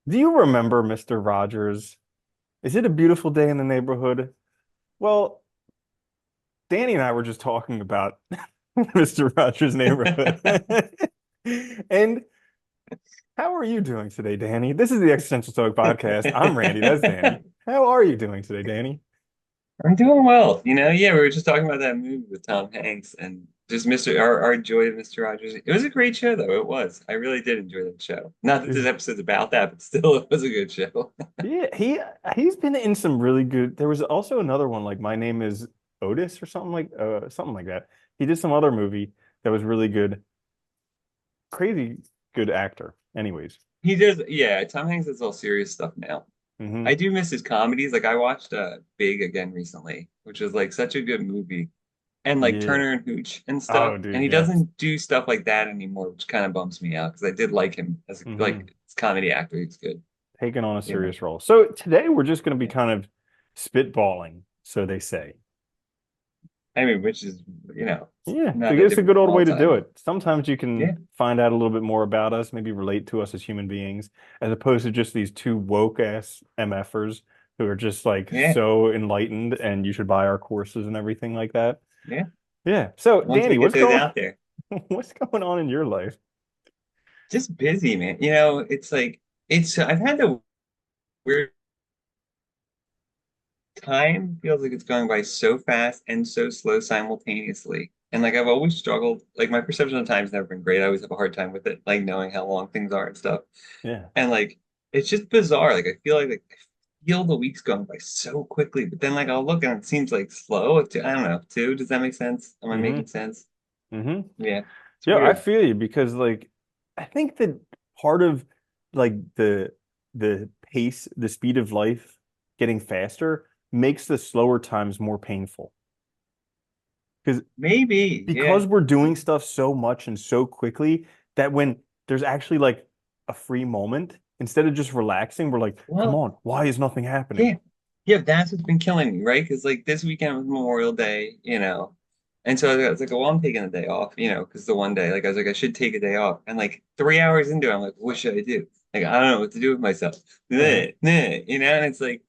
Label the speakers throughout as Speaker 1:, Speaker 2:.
Speaker 1: Do you remember Mr. Rogers? Is it a beautiful day in the neighborhood? Well, Danny and I were just talking about Mr. Rogers' neighborhood. And how are you doing today, Danny? This is the Existential Stoic podcast. I'm Randy. That's Danny. How are you doing today, Danny?
Speaker 2: I'm doing well. Yeah, we were just talking about that movie with Tom Hanks and just our joy of Mr. Rogers. It was a great show though. It was. I really did enjoy that show. Not that this episode's about that, but still it was a good show.
Speaker 1: Yeah, he's been in some really good. There was also another one like My Name is Otis or something like that. He did some other movie that was really good. Crazy good actor. Anyways.
Speaker 2: He does, yeah, Tom Hanks does all serious stuff now. I
Speaker 1: Hmm.
Speaker 2: do miss his comedies. Like I watched Big again recently, which was like such a good movie. And like
Speaker 1: Yeah.
Speaker 2: Turner and Hooch and
Speaker 1: Oh,
Speaker 2: stuff. And
Speaker 1: dude,
Speaker 2: he
Speaker 1: yes.
Speaker 2: doesn't do stuff like that anymore, which kind of bums me out because I did like him as
Speaker 1: Hmm.
Speaker 2: like his comedy actor. He's good,
Speaker 1: Taking on a
Speaker 2: you know.
Speaker 1: serious role. So today we're just going to be
Speaker 2: Yeah.
Speaker 1: kind of spitballing, so they say.
Speaker 2: I mean, which is,
Speaker 1: Yeah,
Speaker 2: not that
Speaker 1: it's a
Speaker 2: different
Speaker 1: good
Speaker 2: from
Speaker 1: old
Speaker 2: all
Speaker 1: way to do
Speaker 2: time.
Speaker 1: it. Sometimes you
Speaker 2: Yeah,
Speaker 1: can find out a little bit more about us, maybe relate to us as human beings, as opposed to just these two woke ass MFers who are just like
Speaker 2: yeah,
Speaker 1: so enlightened and you should buy our courses and everything like that.
Speaker 2: yeah.
Speaker 1: Yeah. So
Speaker 2: Once
Speaker 1: Danny,
Speaker 2: we get those out there,
Speaker 1: what's going on in your life?
Speaker 2: just busy, man. It's like I've had the weird time feels like it's going by so fast and so slow simultaneously. And like I've always struggled, like my perception of time's never been great. I always have a hard time with it, like knowing how long things are and stuff.
Speaker 1: Yeah.
Speaker 2: And like it's just bizarre. Like I feel like I feel the weeks going by so quickly, but then like I'll look and it seems like slow. I don't know, too. Does that make sense? Am I
Speaker 1: Hmm.
Speaker 2: making sense?
Speaker 1: Hmm.
Speaker 2: Yeah, it's
Speaker 1: Yeah, I
Speaker 2: weird.
Speaker 1: feel you because like I think that part of like the pace, the speed of life getting faster makes the slower times more painful. Because
Speaker 2: Maybe, yeah.
Speaker 1: we're doing stuff so much and so quickly that when there's actually like a free moment, instead of just relaxing, we're like, come
Speaker 2: Well,
Speaker 1: on, why is nothing happening?
Speaker 2: yeah. Yeah, that's what's been killing me, right? Because like this weekend was Memorial Day, and so I was like, well, I'm taking a day off, because the one day, like I was like, I should take a day off. And like 3 hours into it, I'm like, what should I do? Like, I don't know what to do with myself.
Speaker 1: Uh-huh.
Speaker 2: And it's like,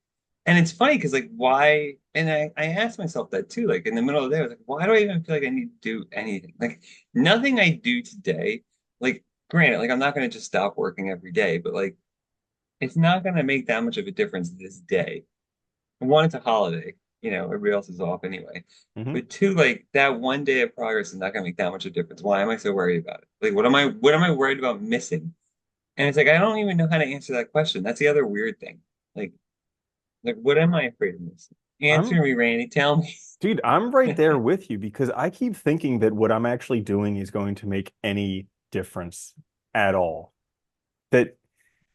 Speaker 2: and it's funny because like why? And I asked myself that too, like in the middle of the day, I was like, why do I even feel like I need to do anything? Like nothing I do today, like granted, like I'm not gonna just stop working every day, but like it's not gonna make that much of a difference this day. One, it's a holiday, everybody else is off anyway.
Speaker 1: Hmm.
Speaker 2: But two, like that one day of progress is not gonna make that much of a difference. Why am I so worried about it? Like what am I worried about missing? And it's like I don't even know how to answer that question. That's the other weird thing. Like like what am I afraid of missing? Answer
Speaker 1: I'm
Speaker 2: me, Randy. Tell me.
Speaker 1: Dude, I'm right there with you because I keep thinking that what I'm actually doing is going to make any difference at all. That,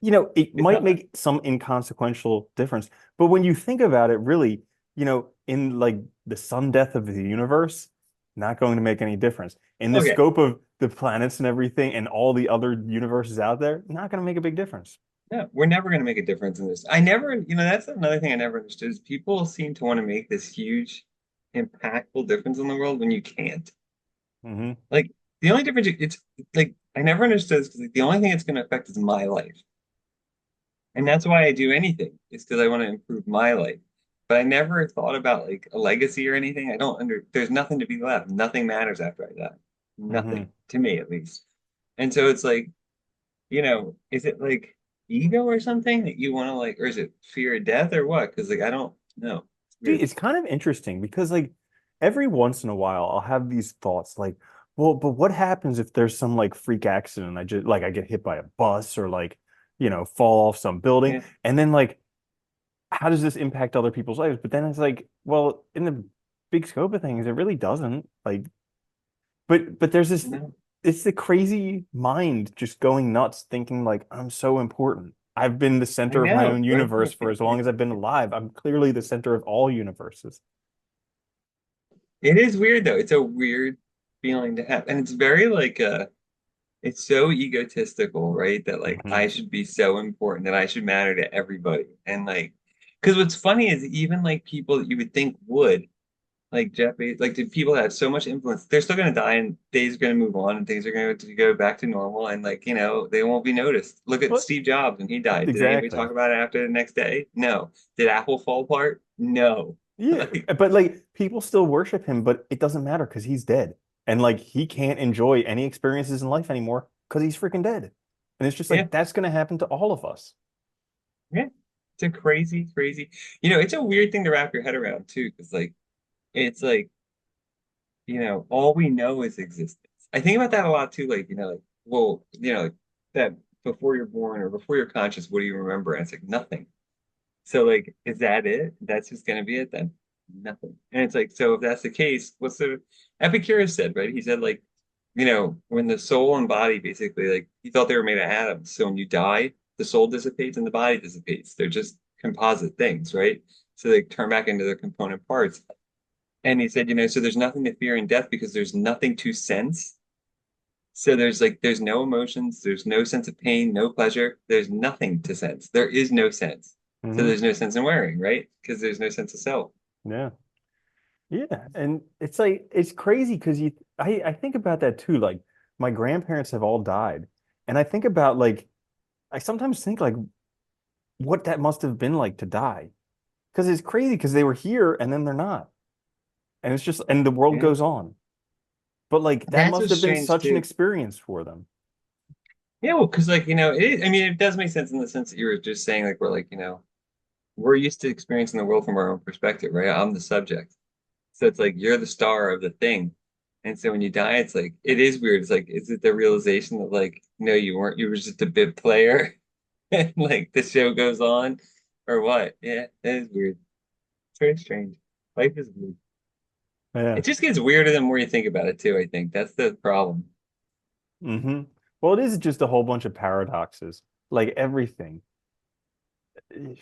Speaker 1: it
Speaker 2: It's
Speaker 1: might
Speaker 2: not
Speaker 1: make some inconsequential difference, but when you think about it, really, in like the sun death of the universe, not going to make any difference. In the
Speaker 2: okay.
Speaker 1: scope of the planets and everything and all the other universes out there, not going to make a big difference.
Speaker 2: No, we're never gonna make a difference in this. I never, that's another thing I never understood is people seem to want to make this huge, impactful difference in the world when you can't.
Speaker 1: Hmm.
Speaker 2: Like the only difference it's like I never understood this because like, the only thing it's going to affect is my life, and that's why I do anything is because I want to improve my life. But I never thought about like a legacy or anything. I don't under. There's nothing to be left. Nothing matters after I die.
Speaker 1: Hmm.
Speaker 2: Nothing to me at least. And so it's like, is it like ego or something that you want to like, or is it fear of death or what? Because like I don't know. It's
Speaker 1: Dude,
Speaker 2: weird.
Speaker 1: it's kind of interesting because like every once in a while I'll have these thoughts like, well, but what happens if there's some like freak accident? I get hit by a bus or like, fall off some building.
Speaker 2: Yeah.
Speaker 1: And then like, how does this impact other people's lives? But then it's like, well, in the big scope of things, it really doesn't. Like, but there's this,
Speaker 2: No.
Speaker 1: it's the crazy mind just going nuts thinking like, I'm so important. I've been the
Speaker 2: I
Speaker 1: center of my
Speaker 2: know.
Speaker 1: own universe for as long as I've been alive. I'm clearly the center of all universes.
Speaker 2: It is weird though. It's a weird feeling to have. And it's very like it's so egotistical, right? That like
Speaker 1: Hmm.
Speaker 2: I should be so important that I should matter to everybody. And like because what's funny is even like people that you would think would, Like Jeff Bezos, like the people that have so much influence, they're still gonna die and days are gonna move on and things are going to go back to normal and like, they won't be noticed. Look at
Speaker 1: But
Speaker 2: Steve Jobs when he died. Did anybody
Speaker 1: exactly.
Speaker 2: talk about it after the next day? No. Did Apple fall apart? No.
Speaker 1: Yeah,
Speaker 2: Like,
Speaker 1: but like people still worship him, but it doesn't matter because he's dead. And like he can't enjoy any experiences in life anymore because he's freaking dead. And it's just
Speaker 2: yeah,
Speaker 1: like that's gonna happen to all of us.
Speaker 2: yeah. It's a crazy, crazy, it's a weird thing to wrap your head around too, because like it's like, all we know is existence. I think about that a lot too, like, well, like that before you're born or before you're conscious, what do you remember? And it's like nothing. So like, is that it? That's just gonna be it then? Nothing. And it's like, so if that's the case, what's the Epicurus said, right? He said like, when the soul and body basically like he thought they were made of atoms. So when you die, the soul dissipates and the body dissipates. They're just composite things, right? So they turn back into their component parts. And he said, so there's nothing to fear in death because there's nothing to sense. So there's no emotions, there's no sense of pain, no pleasure, there's nothing to sense. There is no sense. So
Speaker 1: Hmm.
Speaker 2: there's no sense in wearing, right? Because there's no sense of self.
Speaker 1: Yeah. Yeah. And it's like it's crazy because I think about that too. Like my grandparents have all died. And I think about like I sometimes think like what that must have been like to die. Because it's crazy because they were here and then they're not. And it's just and the world
Speaker 2: Yeah.
Speaker 1: goes on. But like that
Speaker 2: That's
Speaker 1: must
Speaker 2: what's
Speaker 1: have been
Speaker 2: strange
Speaker 1: such an
Speaker 2: too.
Speaker 1: experience for them.
Speaker 2: Yeah, well, because like, I mean, it does make sense in the sense that you were just saying, like, we're like, we're used to experiencing the world from our own perspective, right? I'm the subject. So it's like you're the star of the thing. And so when you die, it's like it is weird. It's like, is it the realization that like, no, you weren't, you were just a bit player and like the show goes on or what? Yeah, that is weird. It's very strange. Life is weird.
Speaker 1: Yeah.
Speaker 2: It just gets weirder the more you think about it too, I think. That's the problem.
Speaker 1: Hmm. Well, it is just a whole bunch of paradoxes. Like everything seems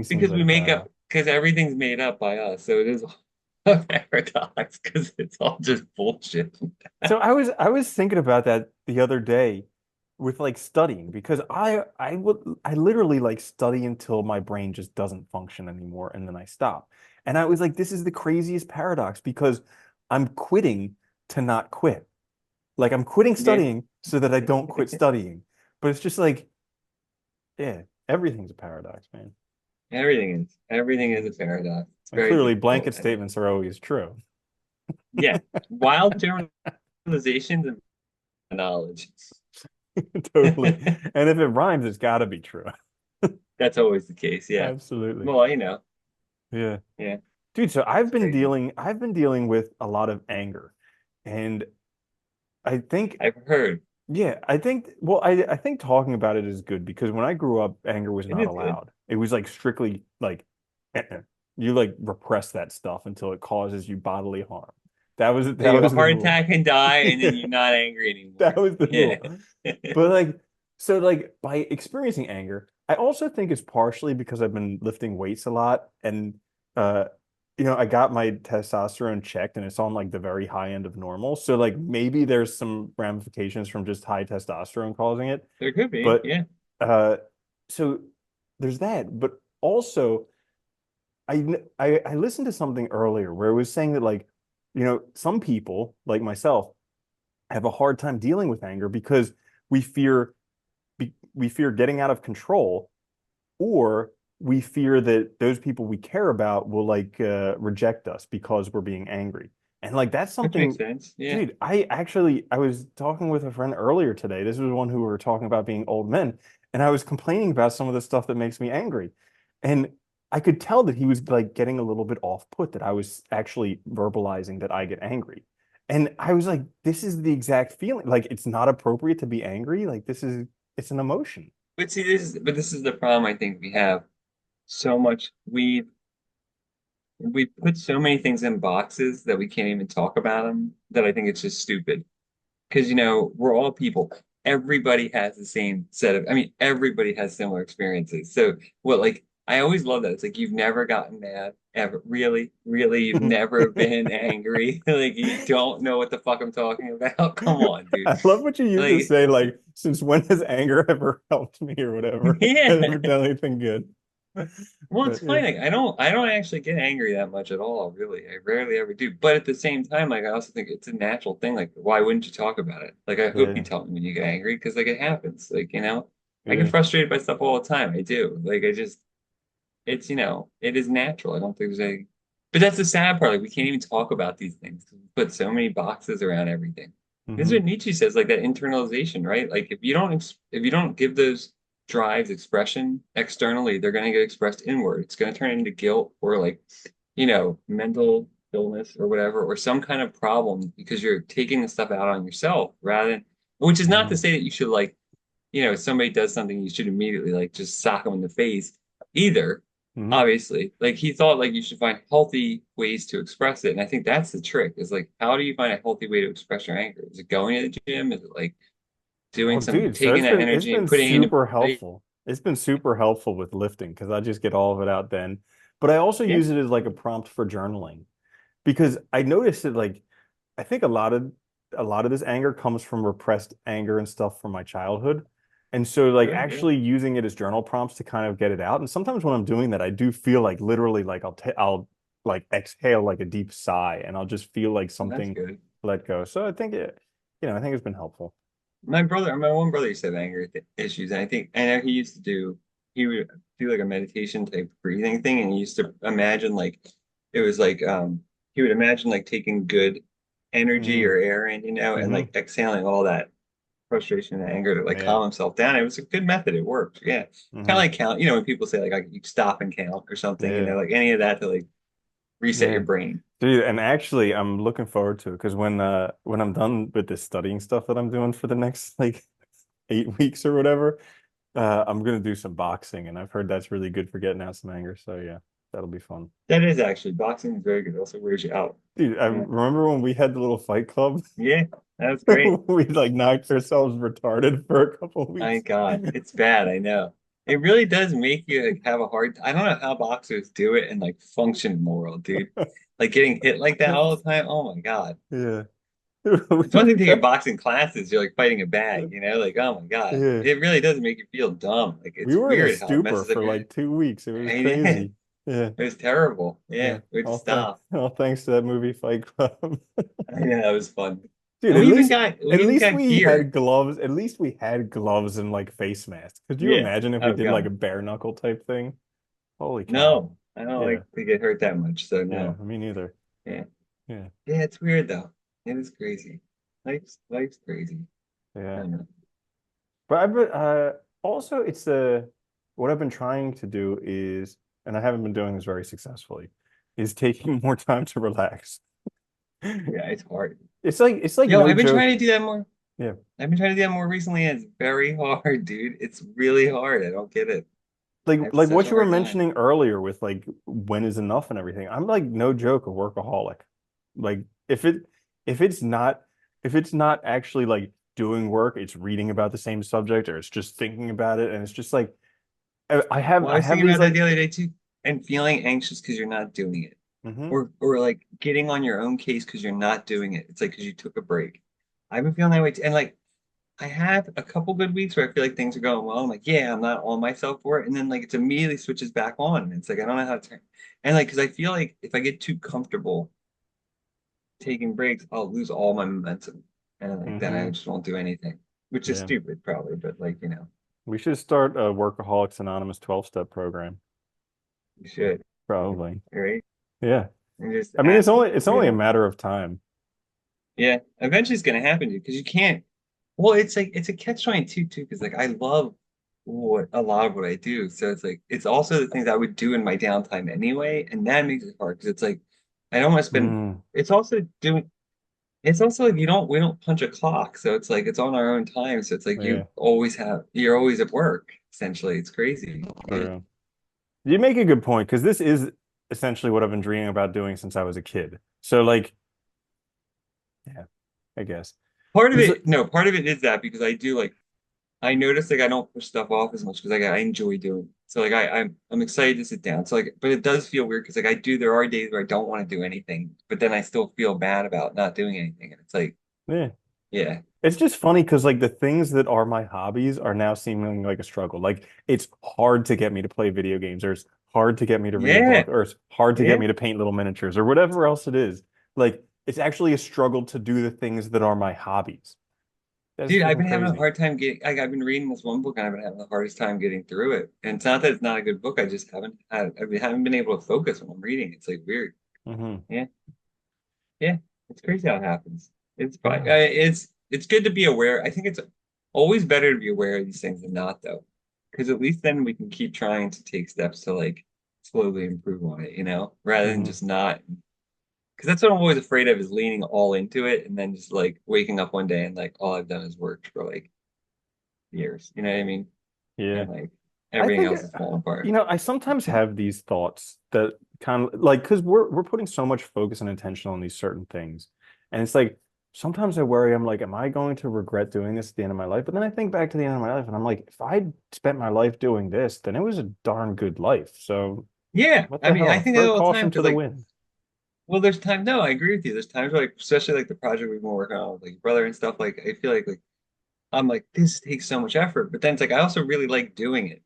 Speaker 2: Because we
Speaker 1: like
Speaker 2: make up because everything's made up by us. So it is a paradox because it's all just bullshit.
Speaker 1: so I was thinking about that the other day with like studying because I literally like study until my brain just doesn't function anymore and then I stop. And I was like, this is the craziest paradox because I'm quitting to not quit. Like I'm quitting
Speaker 2: Yeah.
Speaker 1: studying so that I don't quit studying. But it's just like, yeah, everything's a paradox, man.
Speaker 2: Everything is a paradox. It's
Speaker 1: And
Speaker 2: very
Speaker 1: clearly
Speaker 2: difficult.
Speaker 1: blanket
Speaker 2: And
Speaker 1: statements are always true.
Speaker 2: yeah, wild generalizations and knowledge.
Speaker 1: Totally. And if it rhymes, it's got to be true.
Speaker 2: That's always the case. Yeah.
Speaker 1: Absolutely.
Speaker 2: Well,
Speaker 1: Yeah.
Speaker 2: yeah,
Speaker 1: Dude, so I've
Speaker 2: it's
Speaker 1: been
Speaker 2: crazy.
Speaker 1: dealing with a lot of anger. And I think
Speaker 2: I've heard
Speaker 1: yeah, I think well I think talking about it is good because when I grew up, anger was
Speaker 2: it
Speaker 1: not
Speaker 2: is good.
Speaker 1: allowed. It was like strictly like you like repress that stuff until it causes you bodily harm.
Speaker 2: So
Speaker 1: That
Speaker 2: you have
Speaker 1: was
Speaker 2: a
Speaker 1: the
Speaker 2: heart
Speaker 1: rule.
Speaker 2: attack and die, and then you're not angry
Speaker 1: That
Speaker 2: anymore.
Speaker 1: was the
Speaker 2: Yeah.
Speaker 1: rule. But like, so like by experiencing anger, I also think it's partially because I've been lifting weights a lot and uh I got my testosterone checked and it's on like the very high end of normal. So like maybe there's some ramifications from just high testosterone causing it.
Speaker 2: There could be.
Speaker 1: But
Speaker 2: Yeah.
Speaker 1: uh so there's that. But also I listened to something earlier where it was saying that like, some people like myself have a hard time dealing with anger because we fear we fear getting out of control or we fear that those people we care about will like reject us because we're being angry. And like that's
Speaker 2: Which makes
Speaker 1: something,
Speaker 2: sense. Yeah.
Speaker 1: dude, I was talking with a friend earlier today. This was one who we were talking about being old men, and I was complaining about some of the stuff that makes me angry. And I could tell that he was like getting a little bit off put that I was actually verbalizing that I get angry. And I was like, this is the exact feeling. Like it's not appropriate to be angry. Like it's an emotion.
Speaker 2: But see, this is the problem I think we have. So much we put so many things in boxes that we can't even talk about them that I think it's just stupid. Because we're all people. Everybody has the same set of, I mean, everybody has similar experiences. So what like I always love that. It's like you've never gotten mad ever. Really? Really? You've never been angry? Like you don't know what the fuck I'm talking about? Come on, dude.
Speaker 1: I love what you used to
Speaker 2: Like,
Speaker 1: say, like, since when has anger ever helped me or whatever?
Speaker 2: yeah.
Speaker 1: Has ever done anything good?
Speaker 2: Well, it's
Speaker 1: But yeah,
Speaker 2: funny. Like, I don't actually get angry that much at all, really. I rarely ever do. But at the same time, like I also think it's a natural thing. Like, why wouldn't you talk about it? Like, I hope you
Speaker 1: yeah,
Speaker 2: tell me when you get angry because like it happens. Like, I get
Speaker 1: yeah.
Speaker 2: frustrated by stuff all the time. I do. Like, it's it is natural. I don't think there's any. But that's the sad part. Like, we can't even talk about these things. We put so many boxes around everything. This is
Speaker 1: Hmm.
Speaker 2: what Nietzsche says, like that internalization, right? Like, if you don't give those drives expression externally, they're going to get expressed inward. It's going to turn into guilt or like, mental illness or whatever, or some kind of problem because you're taking the stuff out on yourself rather than, which is not to
Speaker 1: Hmm.
Speaker 2: say that you should like, if somebody does something, you should immediately like just sock them in the face either.
Speaker 1: Hmm.
Speaker 2: Obviously, like he thought like you should find healthy ways to express it. And I think that's the trick is like, how do you find a healthy way to express your anger? Is it going to the gym? Is it like
Speaker 1: Well, dude, so
Speaker 2: taking that
Speaker 1: it's
Speaker 2: energy and
Speaker 1: been
Speaker 2: putting it
Speaker 1: super
Speaker 2: into,
Speaker 1: helpful. It's been super helpful with lifting because I just get all of it out then. But I also
Speaker 2: yeah,
Speaker 1: use it as like a prompt for journaling because I noticed that like I think a lot of this anger comes from repressed anger and stuff from my childhood. And so like
Speaker 2: sure, yeah,
Speaker 1: actually using it as journal prompts to kind of get it out. And sometimes when I'm doing that, I do feel like literally like I'll like exhale like a deep sigh and I'll just feel like
Speaker 2: that's
Speaker 1: something
Speaker 2: good.
Speaker 1: let go. So I think I think it's been helpful.
Speaker 2: My one brother used to have anger issues, and I know he would do like a meditation type breathing thing, and he used to imagine like it was like he would imagine like taking good energy
Speaker 1: Mm.
Speaker 2: or air in, and
Speaker 1: Hmm.
Speaker 2: like exhaling all that frustration and anger to like
Speaker 1: Yeah.
Speaker 2: calm himself down. It was a good method. It worked. Yeah, kind of
Speaker 1: Hmm.
Speaker 2: like count. When people say like you stop and count or something,
Speaker 1: Yeah.
Speaker 2: like any of that to like reset your
Speaker 1: Yeah.
Speaker 2: brain.
Speaker 1: Dude, and actually I'm looking forward to it because when I'm done with this studying stuff that I'm doing for the next like 8 weeks or whatever, I'm gonna do some boxing, and I've heard that's really good for getting out some anger. So yeah, that'll be fun.
Speaker 2: That is actually boxing is very good. Also wears you out.
Speaker 1: Dude, I
Speaker 2: Yeah,
Speaker 1: remember when we had the little fight club.
Speaker 2: yeah, that was great.
Speaker 1: We like knocked ourselves retarded for a couple of
Speaker 2: My
Speaker 1: weeks.
Speaker 2: God, it's bad. I know. It really does make you like have a hard. I don't know how boxers do it and like function in the world, dude. Like getting hit like that all the time. Oh my God.
Speaker 1: Yeah.
Speaker 2: It's one
Speaker 1: We
Speaker 2: thing to get
Speaker 1: kept,
Speaker 2: boxing classes. You're like fighting a bag, like, oh my God.
Speaker 1: yeah.
Speaker 2: It really does make you feel dumb. Like
Speaker 1: We
Speaker 2: it's
Speaker 1: were in a
Speaker 2: weird how it
Speaker 1: stupor
Speaker 2: messes up
Speaker 1: for
Speaker 2: your.
Speaker 1: like 2 weeks. It was
Speaker 2: It
Speaker 1: crazy. Yeah.
Speaker 2: was terrible. Yeah,
Speaker 1: Yeah.
Speaker 2: we'd stop.
Speaker 1: All thanks to that movie Fight Club.
Speaker 2: I know that was fun.
Speaker 1: Dude,
Speaker 2: And we
Speaker 1: at
Speaker 2: even
Speaker 1: least
Speaker 2: got
Speaker 1: we had
Speaker 2: gear.
Speaker 1: gloves. At least we had gloves and like face masks. Could you
Speaker 2: Yeah.
Speaker 1: imagine if we
Speaker 2: Oh
Speaker 1: did like a
Speaker 2: God.
Speaker 1: bare knuckle type thing? Holy cow.
Speaker 2: No, I don't
Speaker 1: Yeah.
Speaker 2: like to get hurt that much. So
Speaker 1: Yeah.
Speaker 2: no.
Speaker 1: Me neither.
Speaker 2: Yeah.
Speaker 1: Yeah.
Speaker 2: Yeah, it's weird though. It is crazy. Life's crazy. I
Speaker 1: Yeah.
Speaker 2: don't know.
Speaker 1: But I've been also it's the what I've been trying to do is, and I haven't been doing this very successfully, is taking more time to relax.
Speaker 2: Yeah, it's hard.
Speaker 1: It's like
Speaker 2: Yo,
Speaker 1: no
Speaker 2: I've been trying
Speaker 1: joke.
Speaker 2: to do that more.
Speaker 1: Yeah.
Speaker 2: I've been trying to do that more recently, and it's very hard, dude. It's really hard. I don't get it.
Speaker 1: Like
Speaker 2: I have
Speaker 1: like
Speaker 2: such
Speaker 1: what
Speaker 2: a
Speaker 1: you were
Speaker 2: hard time.
Speaker 1: mentioning earlier with like when is enough and everything. I'm like no joke a workaholic. Like if it's not actually like doing work, it's reading about the same subject or it's just thinking about it and it's just like I have
Speaker 2: Well, I
Speaker 1: I
Speaker 2: was
Speaker 1: have
Speaker 2: thinking
Speaker 1: these
Speaker 2: about that
Speaker 1: like
Speaker 2: the other day too, and feeling anxious because you're not doing it,
Speaker 1: hmm
Speaker 2: or like getting on your own case because you're not doing it. It's like because you took a break. I've been feeling that way too. And like I have a couple good weeks where I feel like things are going well. I'm like, yeah, I'm not on myself for it. And then like it immediately switches back on. And it's like I don't know how to turn. And like because I feel like if I get too comfortable taking breaks, I'll lose all my momentum. And like then I
Speaker 1: hmm
Speaker 2: just won't do anything. Which is
Speaker 1: yeah.
Speaker 2: stupid probably, but like,
Speaker 1: We should start a Workaholics Anonymous 12-step program.
Speaker 2: you should,
Speaker 1: Probably.
Speaker 2: right?
Speaker 1: Yeah.
Speaker 2: And just
Speaker 1: I mean, it's
Speaker 2: ask
Speaker 1: only
Speaker 2: people,
Speaker 1: it's only a matter of time.
Speaker 2: Yeah, eventually it's gonna happen to you because you can't. Well, it's like it's a catch-22 too, because like I love a lot of what I do. So it's like it's also the things I would do in my downtime anyway, and that makes it hard because it's like I don't want to spend.
Speaker 1: Mm,
Speaker 2: It's also doing. It's also like we don't punch a clock, so it's like it's on our own time. So it's like
Speaker 1: yeah,
Speaker 2: you're always at work. Essentially, it's crazy. Yeah.
Speaker 1: true. You make a good point because this is essentially what I've been dreaming about doing since I was a kid. So like, yeah, I guess. It's
Speaker 2: Part of it is that because I do like I notice like I don't push stuff off as much because like I enjoy doing it. So like I'm excited to sit down. So like, but it does feel weird because like there are days where I don't want to do anything, but then I still feel bad about not doing anything. And it's like,
Speaker 1: yeah.
Speaker 2: yeah.
Speaker 1: It's just funny because like the things that are my hobbies are now seeming like a struggle. Like it's hard to get me to play video games, or it's hard to get me to read a
Speaker 2: Yeah,
Speaker 1: book, or it's hard to get
Speaker 2: yeah.
Speaker 1: me to paint little miniatures, or whatever else it is. Like it's actually a struggle to do the things that are my hobbies. That's
Speaker 2: Dude, I've
Speaker 1: freaking
Speaker 2: been having a
Speaker 1: crazy.
Speaker 2: hard time getting, like, I've been reading this one book and I've been having the hardest time getting through it. And it's not that it's not a good book. I just haven't been able to focus when I'm reading. It's like weird.
Speaker 1: Hmm.
Speaker 2: Yeah. Yeah. It's crazy how it happens. It's fine.
Speaker 1: Yeah.
Speaker 2: It's good to be aware. I think it's always better to be aware of these things than not, though. Because at least then we can keep trying to take steps to like slowly improve on it, rather than
Speaker 1: Hmm.
Speaker 2: just not. Because that's what I'm always afraid of is leaning all into it and then just like waking up one day and like all I've done is worked for like years. You know what I mean?
Speaker 1: Yeah.
Speaker 2: And like
Speaker 1: I
Speaker 2: everything
Speaker 1: think,
Speaker 2: else is falling apart.
Speaker 1: I sometimes have these thoughts that kind of like, because we're putting so much focus and attention on these certain things. And it's like, sometimes I worry, I'm like, am I going to regret doing this at the end of my life? But then I think back to the end of my life and I'm like, if I spent my life doing this, then it was a darn good life. So
Speaker 2: Yeah,
Speaker 1: what
Speaker 2: I
Speaker 1: the
Speaker 2: mean, I
Speaker 1: hell?
Speaker 2: think that
Speaker 1: Throw
Speaker 2: all the time
Speaker 1: caution to
Speaker 2: because
Speaker 1: the
Speaker 2: like,
Speaker 1: wind.
Speaker 2: well, there's time. No, I agree with you. There's times where, like, especially like the project we've been working on with like your brother and stuff. Like, I feel like I'm like this takes so much effort, but then it's like I also really like doing it.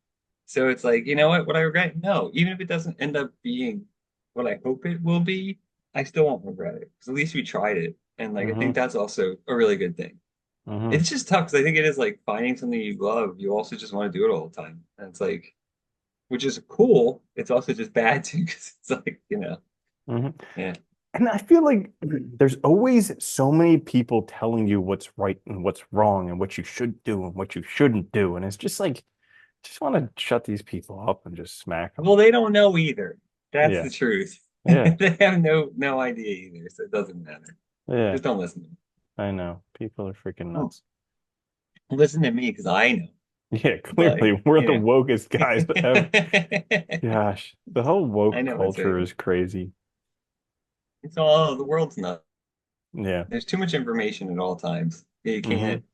Speaker 2: So it's like, you know what? Would I regret? No, even if it doesn't end up being what I hope it will be, I still won't regret it because at least we tried it, and like I think
Speaker 1: Hmm.
Speaker 2: that's also a really good thing.
Speaker 1: Hmm.
Speaker 2: It's just tough because I think it is like finding something you love. You also just want to do it all the time, and it's like, which is cool. It's also just bad too because it's like,
Speaker 1: Hmm.
Speaker 2: yeah,
Speaker 1: And I feel like there's always so many people telling you what's right and what's wrong and what you should do and what you shouldn't do. And it's just like, just want to shut these people up and just smack
Speaker 2: well,
Speaker 1: them.
Speaker 2: they don't know either. That's
Speaker 1: Yeah.
Speaker 2: the truth.
Speaker 1: Yeah.
Speaker 2: They have no idea either, so it doesn't matter.
Speaker 1: Yeah.
Speaker 2: Just don't listen to
Speaker 1: I know. People are freaking
Speaker 2: them.
Speaker 1: nuts.
Speaker 2: Listen to me because I know.
Speaker 1: Yeah,
Speaker 2: Like,
Speaker 1: clearly we're the wokest guys ever.
Speaker 2: I
Speaker 1: Gosh, the whole woke
Speaker 2: know it's
Speaker 1: culture
Speaker 2: like
Speaker 1: is crazy.
Speaker 2: it's all the world's not.
Speaker 1: Yeah.
Speaker 2: There's too much information at all times. You
Speaker 1: Hmm.
Speaker 2: can't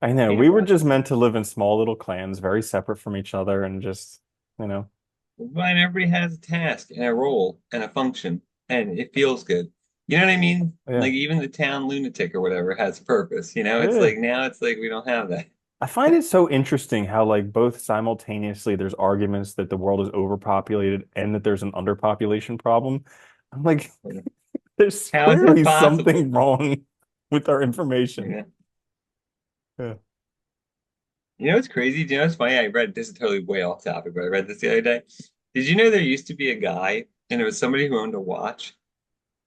Speaker 1: I know.
Speaker 2: can't
Speaker 1: We were
Speaker 2: process
Speaker 1: just
Speaker 2: it.
Speaker 1: meant to live in small little clans, very separate from each other, and just, you know,
Speaker 2: But everybody has a task and a role and a function, and it feels good. You know what I mean?
Speaker 1: yeah.
Speaker 2: Like even the town lunatic or whatever has a purpose. It's
Speaker 1: Yeah.
Speaker 2: like now it's like we don't have that.
Speaker 1: I find it so interesting how like both simultaneously there's arguments that the world is overpopulated and that there's an underpopulation problem. I'm like, there's
Speaker 2: How is it
Speaker 1: clearly
Speaker 2: possible?
Speaker 1: something wrong with our
Speaker 2: You
Speaker 1: information.
Speaker 2: know?
Speaker 1: Yeah.
Speaker 2: You know what's crazy? Do you know what's funny? I read this is totally way off topic, but I read this the other day. Did you know there used to be a guy and it was somebody who owned a watch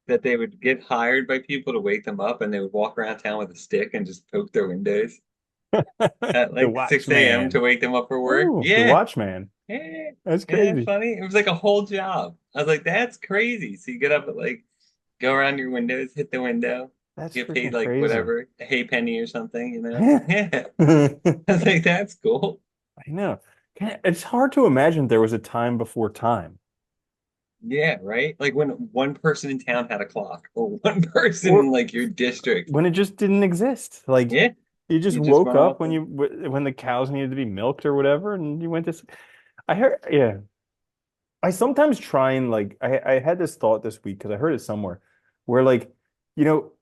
Speaker 2: that they would get hired by people to wake them up and they would walk around town with a stick and just poke their windows at
Speaker 1: The
Speaker 2: like 6 a.m. to
Speaker 1: Watchman.
Speaker 2: wake them up for work?
Speaker 1: Oh, the
Speaker 2: Yeah.
Speaker 1: Watchman.
Speaker 2: Yeah.
Speaker 1: That's
Speaker 2: Isn't that
Speaker 1: crazy.
Speaker 2: funny? It was like a whole job. I was like, that's crazy. So you get up at like go around your windows, hit the window,
Speaker 1: That's
Speaker 2: get paid
Speaker 1: freaking
Speaker 2: like
Speaker 1: crazy.
Speaker 2: whatever, a hay penny or something. Yeah.
Speaker 1: I
Speaker 2: I was like, that's cool.
Speaker 1: know. It's hard to imagine there was a time before time.
Speaker 2: Yeah, right? Like when one person in town had a clock or one person
Speaker 1: Or
Speaker 2: in like your district.
Speaker 1: when it just didn't exist. Like
Speaker 2: Yeah,
Speaker 1: you just
Speaker 2: you just
Speaker 1: woke
Speaker 2: went
Speaker 1: up
Speaker 2: off
Speaker 1: when
Speaker 2: and
Speaker 1: when the cows needed to be milked or whatever, and you went to. I heard, yeah. I sometimes try and like I had this thought this week because I heard it somewhere where like you know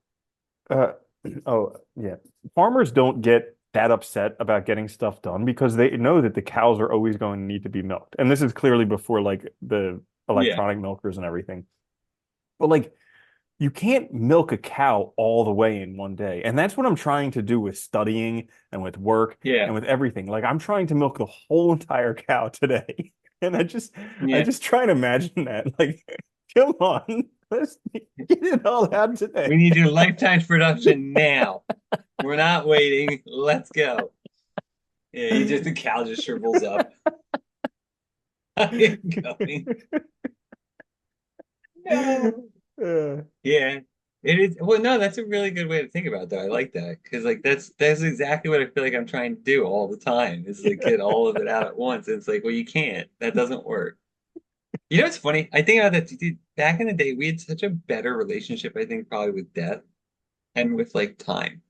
Speaker 1: uh oh yeah, farmers don't get that upset about getting stuff done because they know that the cows are always going to need to be milked, and this is clearly before like the
Speaker 2: yeah,
Speaker 1: electronic milkers and everything. But like you can't milk a cow all the way in one day. And that's what I'm trying to do with studying and with work
Speaker 2: yeah,
Speaker 1: and with everything. Like I'm trying to milk the whole entire cow today. And I
Speaker 2: yeah.
Speaker 1: just try and imagine that. Like, come on, let's get it all out today.
Speaker 2: We need your lifetime production now. We're not waiting. Let's go. Yeah, you just the cow just shrivels up. How you going? No.
Speaker 1: Uh,
Speaker 2: Yeah. It is well, no, that's a really good way to think about it, though. I like that because like that's exactly what I feel like I'm trying to do all the time is like get all of it out at once. And it's like, well, you can't. That doesn't work. You know what's funny? I think about that, dude. Back in the day, we had such a better relationship, I think, probably with death and with like time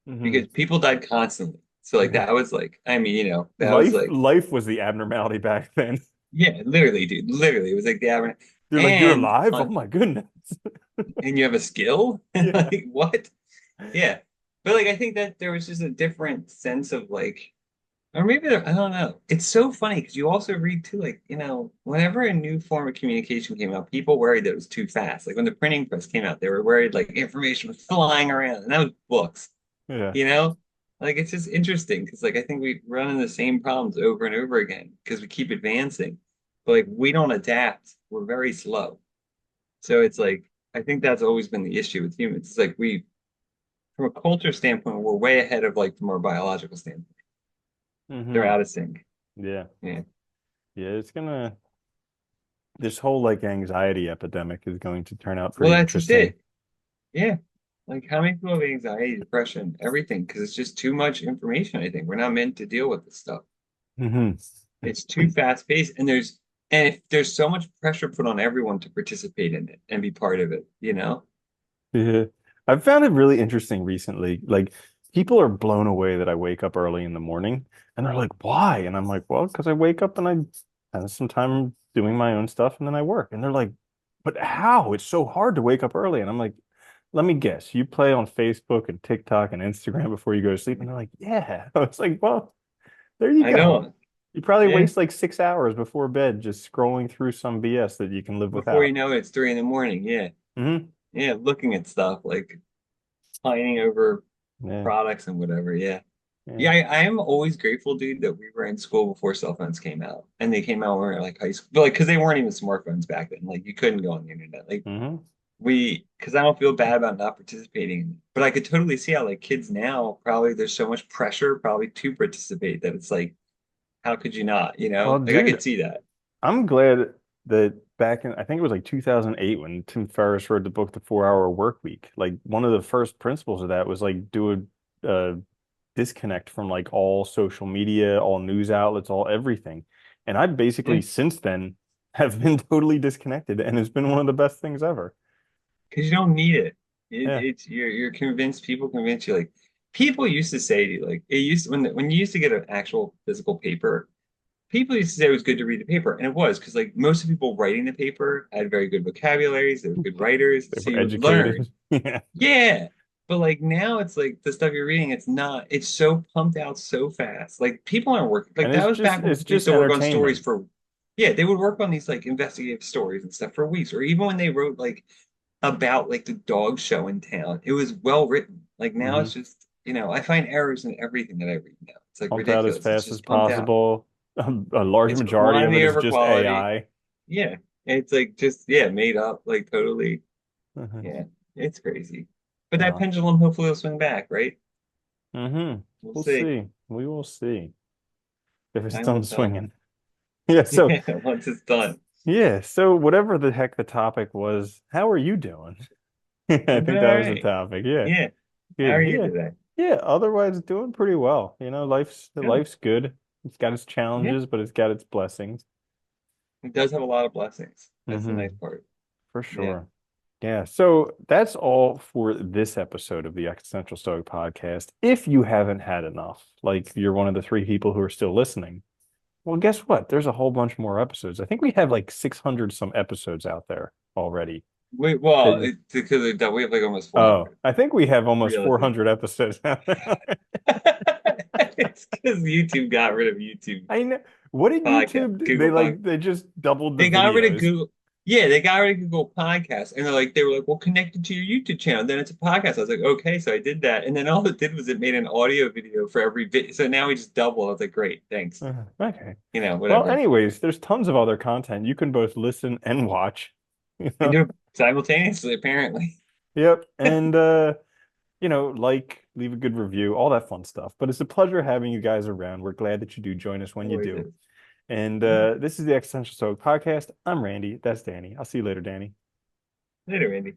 Speaker 1: mhm.
Speaker 2: because people died constantly. So like
Speaker 1: Yeah.
Speaker 2: that was like, I mean, that was like,
Speaker 1: Life was the abnormality back then.
Speaker 2: yeah, literally, dude, literally, it was like the average.
Speaker 1: They're like, you're
Speaker 2: And
Speaker 1: alive? Oh my goodness.
Speaker 2: and you have a skill?
Speaker 1: Yeah.
Speaker 2: Like what? Yeah. But like I think that there was just a different sense of like, or maybe there, I don't know. It's so funny because you also read too, like, whenever a new form of communication came out, people worried that it was too fast. Like when the printing press came out, they were worried like information was flying around, and that was books,
Speaker 1: Yeah.
Speaker 2: you know? Like it's just interesting because like I think we run into the same problems over and over again because we keep advancing. But like we don't adapt. We're very slow. So it's like I think that's always been the issue with humans. It's like we from a culture standpoint, we're way ahead of like from our biological standpoint. They're
Speaker 1: Hmm.
Speaker 2: out of sync.
Speaker 1: Yeah.
Speaker 2: Yeah.
Speaker 1: Yeah. It's gonna, this whole like anxiety epidemic is going to turn out
Speaker 2: Well,
Speaker 1: pretty
Speaker 2: that's just
Speaker 1: interesting.
Speaker 2: it. Yeah. Like how many people have anxiety, depression, everything? Because it's just too much information, I think. We're not meant to deal with this stuff.
Speaker 1: Hmm.
Speaker 2: It's too fast paced and if there's so much pressure put on everyone to participate in it and be part of it, you know?
Speaker 1: Yeah. I've found it really interesting recently. Like people are blown away that I wake up early in the morning and they're like, why? And I'm like, well, because I wake up and I spend some time doing my own stuff and then I work. And they're like, but how? It's so hard to wake up early. And I'm like, let me guess, you play on Facebook and TikTok and Instagram before you go to sleep. And they're like, yeah. I was like, well, there you
Speaker 2: I
Speaker 1: go.
Speaker 2: know.
Speaker 1: You probably
Speaker 2: Yeah.
Speaker 1: waste like 6 hours before bed just scrolling through some BS that you can live
Speaker 2: Before you
Speaker 1: without.
Speaker 2: know it, it's 3 in the morning. Yeah.
Speaker 1: Hmm.
Speaker 2: Yeah. Looking at stuff like pining over
Speaker 1: Yeah.
Speaker 2: products and whatever. Yeah.
Speaker 1: Yeah.
Speaker 2: Yeah, I am always grateful, dude, that we were in school before cell phones came out. And they came out when we were like high school. But like, because they weren't even smartphones back then. Like, you couldn't go on the internet. Like,
Speaker 1: Hmm.
Speaker 2: because I don't feel bad about not participating. But I could totally see how, like, kids now probably there's so much pressure probably to participate that it's like, how could you not, you
Speaker 1: Well,
Speaker 2: know? Like, I
Speaker 1: dude,
Speaker 2: could see that.
Speaker 1: I'm glad that back in, I think it was like 2008 when Tim Ferriss wrote the book, The 4 Hour Work Week. Like one of the first principles of that was like do a disconnect from like all social media, all news outlets, all everything. And I
Speaker 2: Yeah.
Speaker 1: basically since then have been totally disconnected and it's been one of the best things ever.
Speaker 2: Because you don't need it.
Speaker 1: Yeah.
Speaker 2: It's you're convinced, people convince you, like, people used to say to you, like, it used to, when you used to get an actual physical paper. People used to say it was good to read the paper, and it was because like most of the people writing the paper had very good vocabularies, they were good writers,
Speaker 1: They
Speaker 2: so
Speaker 1: were
Speaker 2: you would learn.
Speaker 1: educated. Yeah.
Speaker 2: Yeah. But like now it's like the stuff you're reading, it's not, it's so pumped out so fast. Like people aren't working like
Speaker 1: And
Speaker 2: that was back when
Speaker 1: it's
Speaker 2: people used
Speaker 1: just
Speaker 2: to work on stories
Speaker 1: entertainment.
Speaker 2: for, yeah, they would work on these like investigative stories and stuff for weeks, or even when they wrote like about like the dog show in town, it was well written. Like now
Speaker 1: Hmm.
Speaker 2: it's just, I find errors in everything that I read now. It's like
Speaker 1: Pumped out as
Speaker 2: ridiculous. It's
Speaker 1: fast as
Speaker 2: just pumped out.
Speaker 1: possible. A large
Speaker 2: It's
Speaker 1: majority of it
Speaker 2: quantity
Speaker 1: is
Speaker 2: over
Speaker 1: just
Speaker 2: quality.
Speaker 1: AI.
Speaker 2: Yeah. It's like just, yeah, made up, like totally.
Speaker 1: Hmm.
Speaker 2: Yeah. It's crazy. But that
Speaker 1: No.
Speaker 2: pendulum hopefully will swing back, right?
Speaker 1: Hmm.
Speaker 2: We'll
Speaker 1: We'll
Speaker 2: see.
Speaker 1: see. We will see if it's
Speaker 2: Time will
Speaker 1: done
Speaker 2: tell.
Speaker 1: swinging. Yeah. So,
Speaker 2: Yeah, once it's done.
Speaker 1: yeah. So, whatever the heck the topic was, how are you doing? I
Speaker 2: I'm doing
Speaker 1: think
Speaker 2: all
Speaker 1: that was the
Speaker 2: right.
Speaker 1: topic. Yeah.
Speaker 2: Yeah. How are
Speaker 1: Good.
Speaker 2: you
Speaker 1: Yeah.
Speaker 2: today?
Speaker 1: Yeah. Otherwise, doing pretty well.
Speaker 2: Good.
Speaker 1: Life's good. It's got its
Speaker 2: Yeah.
Speaker 1: challenges, but it's got its blessings.
Speaker 2: It does have a lot of blessings. That's the
Speaker 1: Hmm.
Speaker 2: nice part.
Speaker 1: For
Speaker 2: Yeah.
Speaker 1: sure. Yeah, so that's all for this episode of the Existential Stoic podcast. If you haven't had enough, like you're one of the three people who are still listening, well, guess what? There's a whole bunch more episodes. I think we have like 600 some episodes out there already.
Speaker 2: Wait, well,
Speaker 1: That-
Speaker 2: because we have like almost
Speaker 1: Oh,
Speaker 2: 400,
Speaker 1: I think we have almost
Speaker 2: realistically.
Speaker 1: 400 episodes out there.
Speaker 2: It's because YouTube got rid of YouTube
Speaker 1: I know. What did
Speaker 2: podcast,
Speaker 1: YouTube do?
Speaker 2: Google Podcast.
Speaker 1: They just doubled the
Speaker 2: They got rid of
Speaker 1: videos.
Speaker 2: Google. Yeah, they got rid of Google Podcasts, and they were like, "Well, connect it to your YouTube channel, then it's a podcast." I was like, "Okay," so I did that, and then all it did was it made an audio video for every video. So now we just double. I was like, "Great, thanks."
Speaker 1: Okay. Well,
Speaker 2: Whatever.
Speaker 1: anyways, there's tons of other content you can both listen and watch. You
Speaker 2: And
Speaker 1: know?
Speaker 2: do it simultaneously, apparently.
Speaker 1: Yep. And like, leave a good review, all that fun stuff. But it's a pleasure having you guys around. We're glad that you do join us when you
Speaker 2: Always
Speaker 1: do.
Speaker 2: is.
Speaker 1: And
Speaker 2: Yeah.
Speaker 1: this is the Existential Soul podcast. I'm Randy. That's Danny. I'll see you later, Danny.
Speaker 2: Later, Andy.